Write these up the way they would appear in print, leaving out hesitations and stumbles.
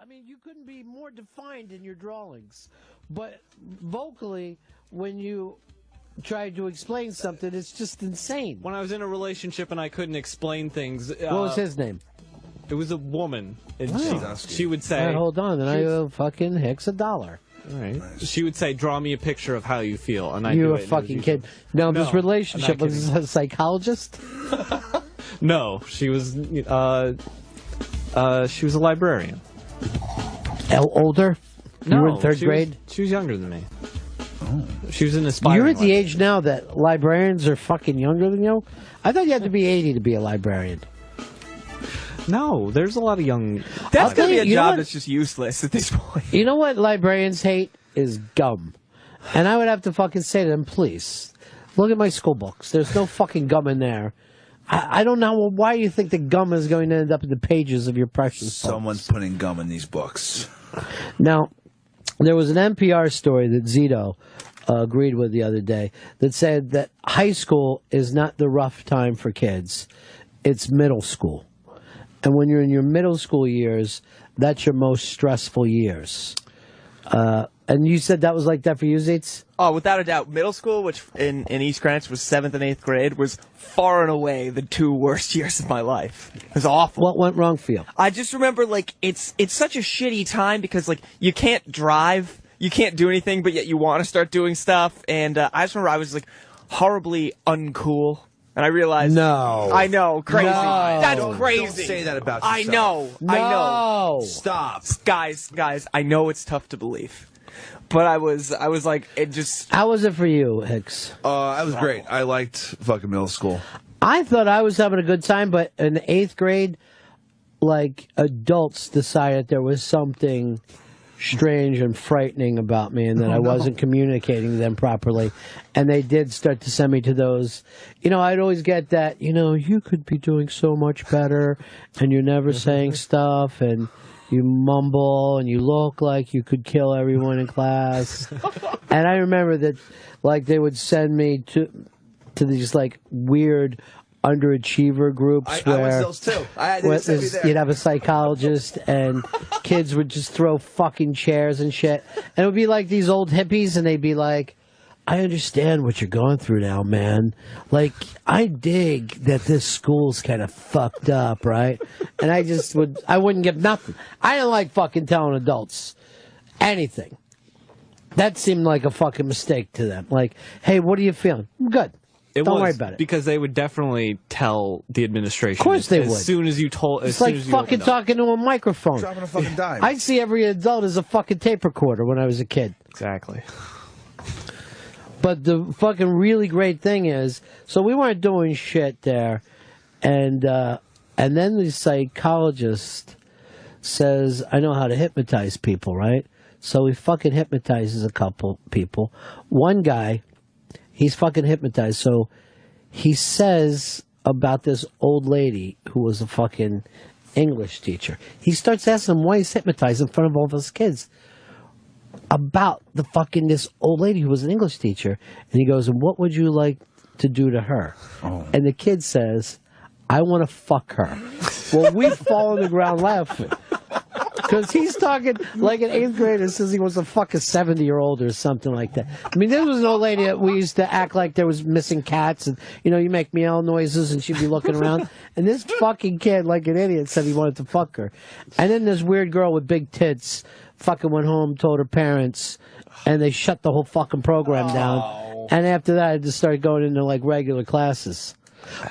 I mean, you couldn't be more defined in your drawings. But vocally, when you try to explain something, it's just insane. When I was in a relationship and I couldn't explain things... what was his name? It was a woman. And she would say... All right, hold on, then I owe fucking Hicks $1. All right. Nice. She would say, draw me a picture of how you feel. And You're a fucking kid. No, this relationship was a psychologist? No, she was a librarian. Older? No, you were in third grade? She was younger than me. Oh. She was an aspiring You're at the age now that librarians are fucking younger than you? I thought you had to be 80 to be a librarian. No, there's a lot of young... That's going to be a job that's just useless at this point. You know what librarians hate? Is gum. And I would have to fucking say to them, please, look at my school books. There's no fucking gum in there. I don't know why you think the gum is going to end up in the pages of your precious Someone's putting gum in these books. Now, there was an NPR story that Zito agreed with the other day that said that high school is not the rough time for kids. It's middle school. And when you're in your middle school years, that's your most stressful years. And you said that was like that for you, Zeitz? Oh, without a doubt. Middle school, which in East Greenwich was 7th and 8th grade, was far and away the 2 worst years of my life. It was awful. What went wrong for you? I just remember, like, it's such a shitty time because, like, you can't drive, you can't do anything, but yet you want to start doing stuff. And I just remember I was, like, horribly uncool. And I realized... No. I know. Crazy. No. That's crazy. Don't say that about yourself. I know. No. I know. Stop. Guys, I know it's tough to believe. But I was like, it just... How was it for you, Hicks? I was great. I liked fucking middle school. I thought I was having a good time, but in 8th grade, like, adults decided there was something strange and frightening about me and that I wasn't communicating to them properly. And they did start to send me to those. You know, I'd always get that, you know, you could be doing so much better and you're never saying stuff and... You mumble and you look like you could kill everyone in class. And I remember that, like, they would send me to these, like, weird underachiever groups I was those too. You'd have a psychologist and kids would just throw fucking chairs and shit. And it would be like these old hippies and they'd be like, I understand what you're going through now, man. Like, I dig that this school's kind of fucked up, right? And I wouldn't give nothing. I didn't like fucking telling adults anything. That seemed like a fucking mistake to them. Like, hey, what are you feeling? I'm good. Don't worry about it. Because they would definitely tell the administration. Of course they would. As soon as you told. It's like fucking talking to a microphone. Dropping a fucking dime. I'd see every adult as a fucking tape recorder when I was a kid. Exactly. But the fucking really great thing is, so we weren't doing shit there, and then the psychologist says, I know how to hypnotize people, right? So he fucking hypnotizes a couple people. One guy, he's fucking hypnotized, so he says about this old lady who was a fucking English teacher. He starts asking him why he's hypnotized in front of all of his kids. About the fucking this old lady who was an English teacher. And he goes, and what would you like to do to her? Oh. And the kid says, I want to fuck her. Well, we fall on the ground laughing. Because he's talking like an 8th grader says he wants to fuck a 70-year-old or something like that. I mean, there was an old lady that we used to act like there was missing cats. And, you know, you make meow noises and she'd be looking around. And this fucking kid, like an idiot, said he wanted to fuck her. And then this weird girl with big tits fucking went home, told her parents, and they shut the whole fucking program down. And after that, I just started going into, like, regular classes.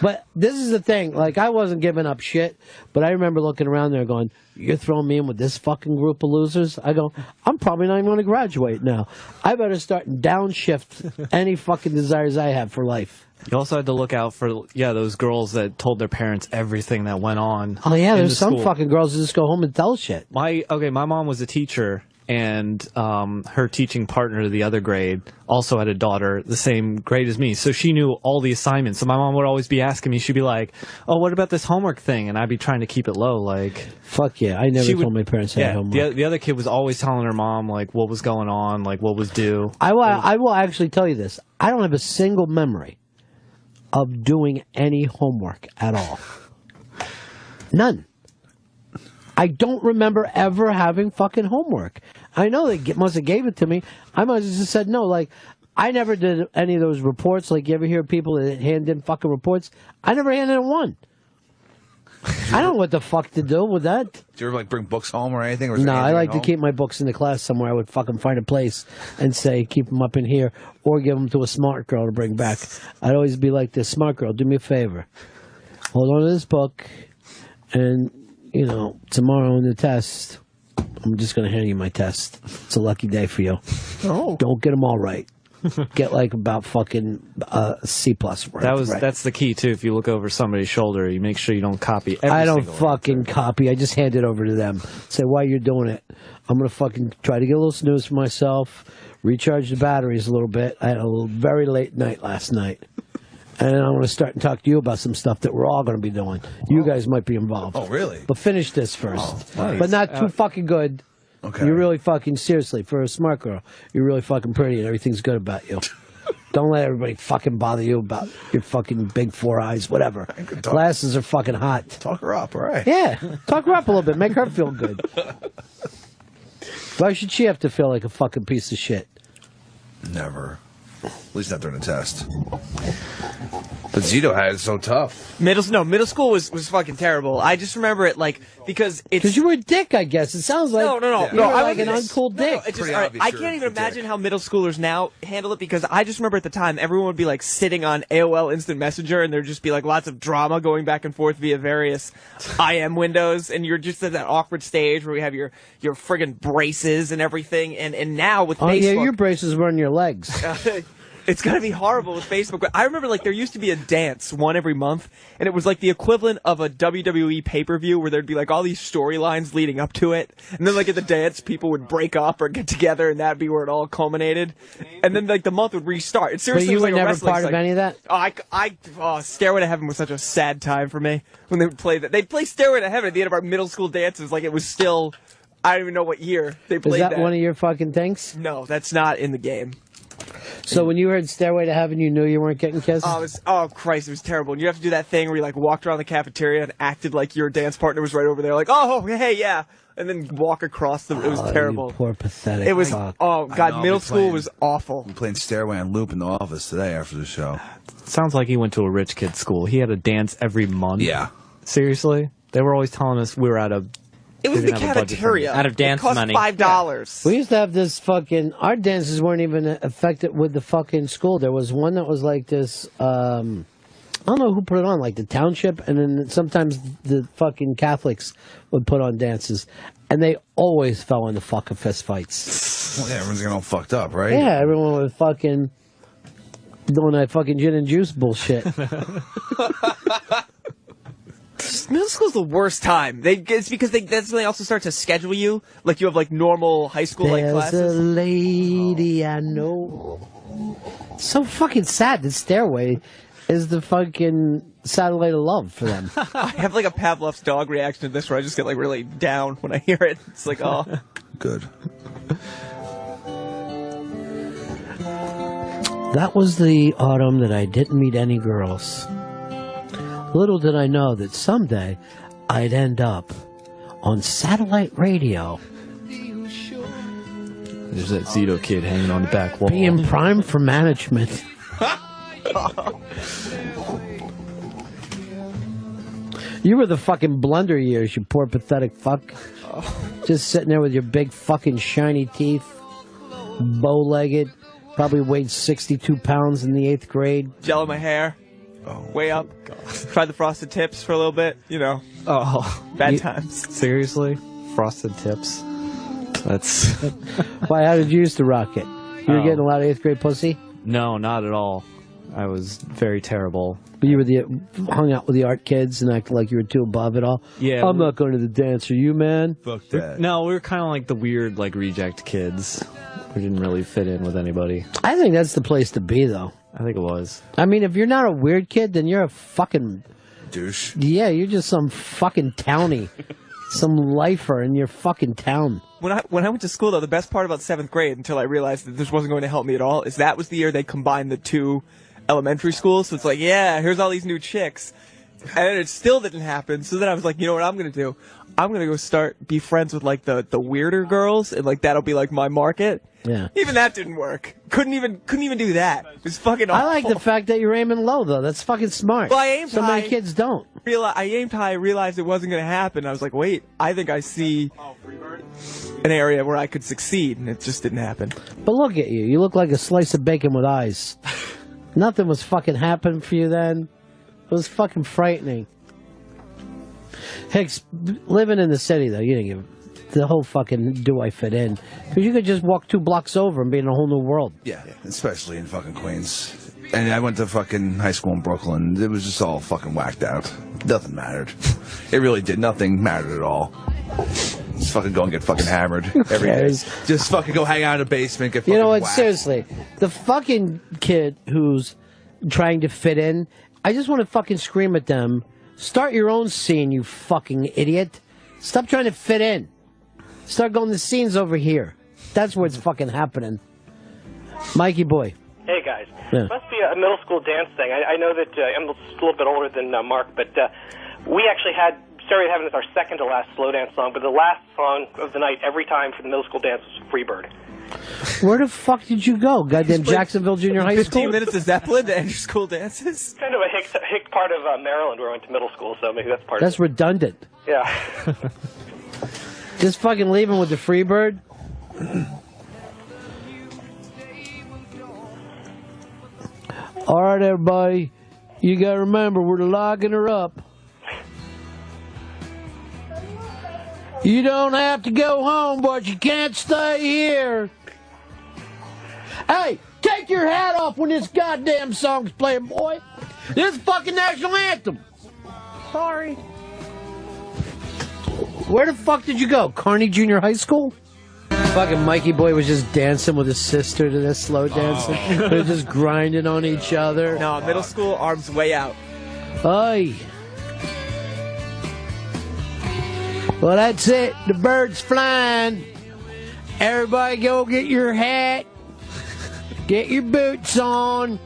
But this is the thing. Like, I wasn't giving up shit, but I remember looking around there going, you're throwing me in with this fucking group of losers? I go, I'm probably not even going to graduate now. I better start downshift any fucking desires I have for life. You also had to look out for, those girls that told their parents everything that went on. Oh, yeah, there's some fucking girls that just go home and tell shit. My mom was a teacher, and her teaching partner, the other grade, also had a daughter the same grade as me. So she knew all the assignments. So my mom would always be asking me, she'd be like, oh, what about this homework thing? And I'd be trying to keep it low. Like, fuck yeah, I never told my parents I had homework. The other kid was always telling her mom, like, what was going on, like, what was due. I will actually tell you this. I don't have a single memory of doing any homework at all. None. I don't remember ever having fucking homework. I know they must have gave it to me. I must have just said no. Like, I never did any of those reports. Like, you ever hear people that hand in fucking reports? I never handed in one. I don't know what the fuck to do with that. Do you ever like bring books home or anything? Or No, I like to home? keep my books in the class somewhere. I would fucking find a place and say, keep them up in here, or give them to a smart girl to bring back. I'd always be like this, smart girl, do me a favor. Hold on to this book, and, you know, tomorrow in the test, I'm just going to hand you my test. It's a lucky day for you. Oh. Don't get them all right. Get like about fucking C+. That's the key too. If you look over somebody's shoulder, you make sure you don't copy every I don't single fucking copy. I just hand it over to them. Say, why you're doing it. I'm going to fucking try to get a little snooze for myself, recharge the batteries a little bit. I had a very late night last night. And I'm going to start and talk to you about some stuff that we're all going to be doing. You guys might be involved. Oh, really? But finish this first. Oh, nice. But not too fucking good. Okay. You're really fucking, seriously, for a smart girl, you're really fucking pretty and everything's good about you. Don't let everybody fucking bother you about your fucking big 4 eyes, whatever. Glasses are fucking hot. Talk her up, all right. Yeah, talk her up a little bit. Make her feel good. Why should she have to feel like a fucking piece of shit? Never. At least not during the test. But Zito had it so tough. Middle school was fucking terrible. I just remember it like because you were a dick, I guess. It sounds like no. You were like an uncool dick. It's just, I can't even imagine how middle schoolers now handle it because I just remember at the time everyone would be like sitting on AOL Instant Messenger and there'd just be like lots of drama going back and forth via various IM windows and you're just at that awkward stage where we have your friggin' braces and everything and now with Facebook. Yeah, your braces were on your legs. It's gonna be horrible with Facebook. But I remember like there used to be a dance one every month, and it was like the equivalent of a WWE pay-per-view where there'd be like all these storylines leading up to it, and then like at the dance people would break up or get together, and that'd be where it all culminated, and then like the month would restart. It seriously But you was were like a never wrestling part of any of that? Stairway to Heaven was such a sad time for me when they would play that. They'd play Stairway to Heaven at the end of our middle school dances, like it was still. I don't even know what year they played that. Is that one of your fucking things? No, that's not in the game. So when you heard Stairway to Heaven, you knew you weren't getting kissed? Oh, Christ, it was terrible. And you have to do that thing where you, like, walked around the cafeteria and acted like your dance partner was right over there, like, oh, hey, yeah. And then walk across the... It was terrible. You poor, pathetic It was... fuck. Oh, God, middle school was awful. I'm playing Stairway on loop in the office today after the show. Sounds like he went to a rich kid's school. He had a dance every month. Yeah. Seriously? They were always telling us we were out of... It was the cafeteria. Out of dance it cost money. $5. We used to have this fucking... Our dances weren't even affected with the fucking school. There was one that was like this... I don't know who put it on, like the township, and then sometimes the fucking Catholics would put on dances, and they always fell into fucking fist fights. Well, yeah, everyone's getting all fucked up, right? Yeah, everyone was fucking doing that fucking gin and juice bullshit. Middle school's the worst time. It's because that's when they also start to schedule you. Like you have like normal high school like There's classes. a lady I know. So fucking sad that Stairway is the fucking satellite of love for them. I have like a Pavlov's dog reaction to this where I just get like really down when I hear it. It's like, oh. Good. That was the autumn that I didn't meet any girls. Little did I know that someday I'd end up on satellite radio. There's that Zito kid hanging on the back wall. Being primed for management. You were the fucking blunder years, you poor pathetic fuck. Just sitting there with your big fucking shiny teeth, bow-legged, probably weighed 62 pounds in the 8th grade. Gel in my hair. Way up. Tried the frosted tips for a little bit, you know. Oh, Bad times. Seriously? Frosted tips? That's... Why, how did you used to rock it? You were getting a lot of 8th grade pussy? No, not at all. I was very terrible. But you were hung out with the art kids and acted like you were too above it all? Yeah. I'm not going to the dance. Are you, man? Fuck that. No, we were kind of like the weird, like, reject kids. We didn't really fit in with anybody. I think that's the place to be, though. I think it was. I mean, if you're not a weird kid, then you're a fucking... Douche. Yeah, you're just some fucking townie. Some lifer in your fucking town. When I went to school, though, the best part about 7th grade, until I realized that this wasn't going to help me at all, is that was the year they combined the two elementary schools. So it's like, yeah, here's all these new chicks. And it still didn't happen. So then I was like, you know what I'm going to do? I'm going to go be friends with like the weirder girls, and like that'll be like my market. Yeah. Even that didn't work. Couldn't even do that. It was fucking awful. I like the fact that you're aiming low, though. That's fucking smart. Well, I aimed so high. many kids don't. I aimed high, realized it wasn't going to happen. I was like, wait, I think I see an area where I could succeed, and it just didn't happen. But look at you. You look like a slice of bacon with eyes. Nothing was fucking happening for you then. It was fucking frightening. Hicks, living in the city, though, you didn't give the whole fucking do I fit in. Because you could just walk 2 blocks over and be in a whole new world. Yeah, especially in fucking Queens. And I went to fucking high school in Brooklyn. It was just all fucking whacked out. Nothing mattered. It really did. Nothing mattered at all. Just fucking go and get fucking hammered every day. Just fucking go hang out in the basement, get fucking You know what? whacked. Seriously. The fucking kid who's trying to fit in, I just want to fucking scream at them. Start your own scene, you fucking idiot. Stop trying to fit in. Start going, the scene's over here. That's where it's fucking happening. Mikey boy. Hey, guys. Yeah. Must be a middle school dance thing. I know that I'm a little bit older than Mark, but we actually started having this our second to last slow dance song, but the last song of the night every time for the middle school dance was Freebird. Where the fuck did you go? Goddamn Jacksonville Junior High 15 School? minutes of Zeppelin to end your school dances? Kind of a hick part of Maryland where I went to middle school, so maybe that's part That's of it. redundant. Yeah. Just fucking leaving with the Freebird? All right, everybody. You got to remember, we're locking her up. You don't have to go home, but you can't stay here. Hey, take your hat off when this goddamn song's playing, boy. This is fucking national anthem. Sorry. Where the fuck did you go? Kearney Junior High School? Fucking Mikey boy was just dancing with his sister to this slow dancing. They're just grinding on each other. No, middle school, arms way out. Aye. Well, that's it. The bird's flying. Everybody go get your hat. Get your boots on.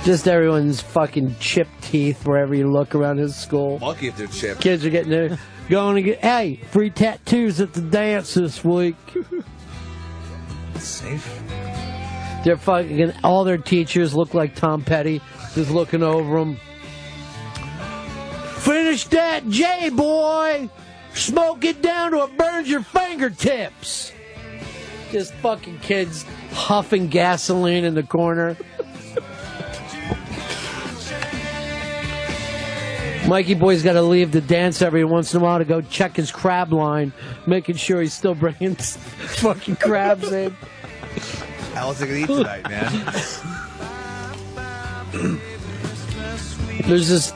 Just everyone's fucking chipped teeth wherever you look around his school. Lucky if they're chipped. Kids are getting there. Going to get, hey, free tattoos at the dance this week. Safe. They're fucking, all their teachers look like Tom Petty, just looking over them. Finish that J, boy! Smoke it down till it burns your fingertips! Just fucking kids huffing gasoline in the corner. Mikey boy's got to leave the dance every once in a while to go check his crab line, making sure he's still bringing fucking crabs in. How else are they gonna eat tonight, man? There's this.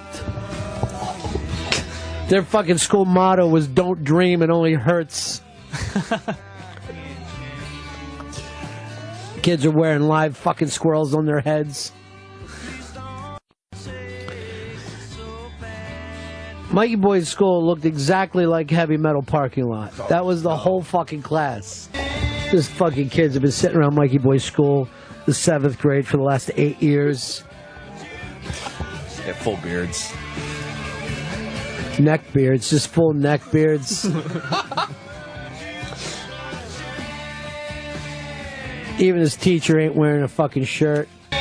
Their fucking school motto was "Don't dream, it only hurts." Kids are wearing live fucking squirrels on their heads. Mikey Boy's school looked exactly like heavy metal parking lot. That was the whole fucking class. This fucking kids have been sitting around Mikey Boy's school, the 7th grade, for the last 8 years. Yeah, full beards. Neck beards, just full neck beards. Even his teacher ain't wearing a fucking shirt. All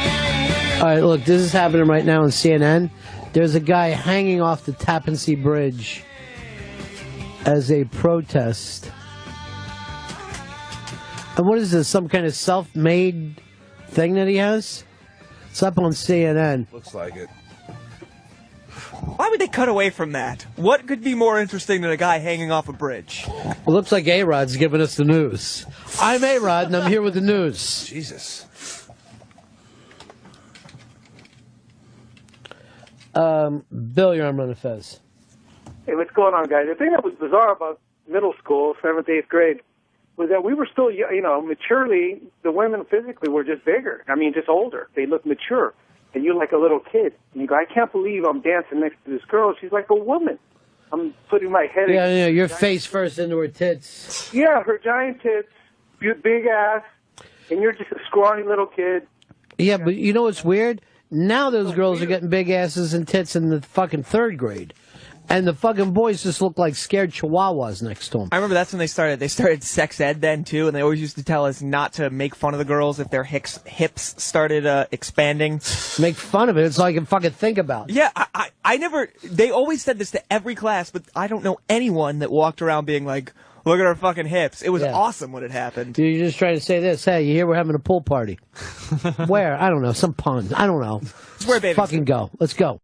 right, look, this is happening right now on CNN. There's a guy hanging off the Tappan Zee Bridge as a protest. And what is this, some kind of self-made thing that he has? It's up on CNN. Looks like it. Why would they cut away from that? What could be more interesting than a guy hanging off a bridge? It looks like A-Rod's giving us the news. I'm A-Rod, and I'm here with the news. Jesus. Bill, you're on Run of Fez. Hey, what's going on, guys? The thing that was bizarre about middle school, 7th, 8th grade, was that we were still, maturely, the women physically were just bigger. I mean, just older. They looked mature. And you're like a little kid. And you go, I can't believe I'm dancing next to this girl. She's like a woman. I'm putting my head Yeah, your face first into her tits. Yeah, her giant tits, big ass, and you're just a scrawny little kid. Yeah, but you know what's weird? Now those girls are getting big asses and tits in the fucking 3rd grade. And the fucking boys just look like scared chihuahuas next to them. I remember that's when they started. They started sex ed then, too, and they always used to tell us not to make fun of the girls if their hips started expanding. Make fun of it. It's all I can fucking think about. Yeah, I never... They always said this to every class, but I don't know anyone that walked around being like, look at our fucking hips. It was awesome when it happened. You're just trying to say this. Hey, you hear we're having a pool party. Where? I don't know. Some pond. I don't know. It's where babies fucking go. Let's go.